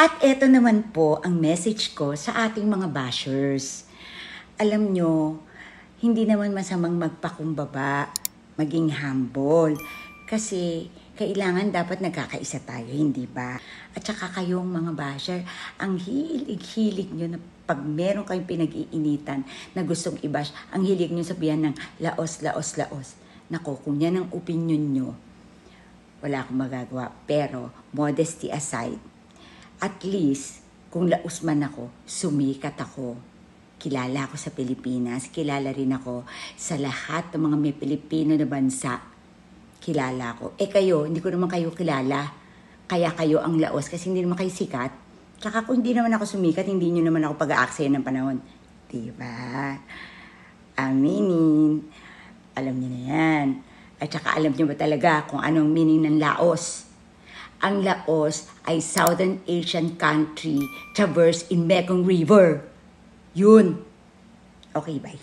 At eto naman po ang message ko sa ating mga bashers. Alam nyo, hindi naman masamang magpakumbaba, maging humble. Kasi kailangan dapat nagkakaisa tayo, hindi ba? At saka kayong mga basher, ang hilig-hilig nyo na pag meron kayong pinag-iinitan na gustong i-bash, ang hilig nyo sabihan ng laos, laos, laos. Nako, kung yan ang opinion nyo, wala akong magagawa. Pero, modesty aside, at least, kung laos man ako, sumikat ako. Kilala ako sa Pilipinas, kilala rin ako sa lahat ng mga may Pilipino na bansa. Kilala ako. Kayo, hindi ko naman kayo kilala. Kaya kayo ang laos kasi hindi naman kayo sikat. Tsaka kung hindi naman ako sumikat, hindi nyo naman ako pag-aaksaya ng panahon. Diba? Aminin. Alam niyo na yan. At saka alam niyo ba talaga kung anong meaning ng Laos? Ang Laos ay Southern Asian country traversed in Mekong River. Yun. Okay, bye.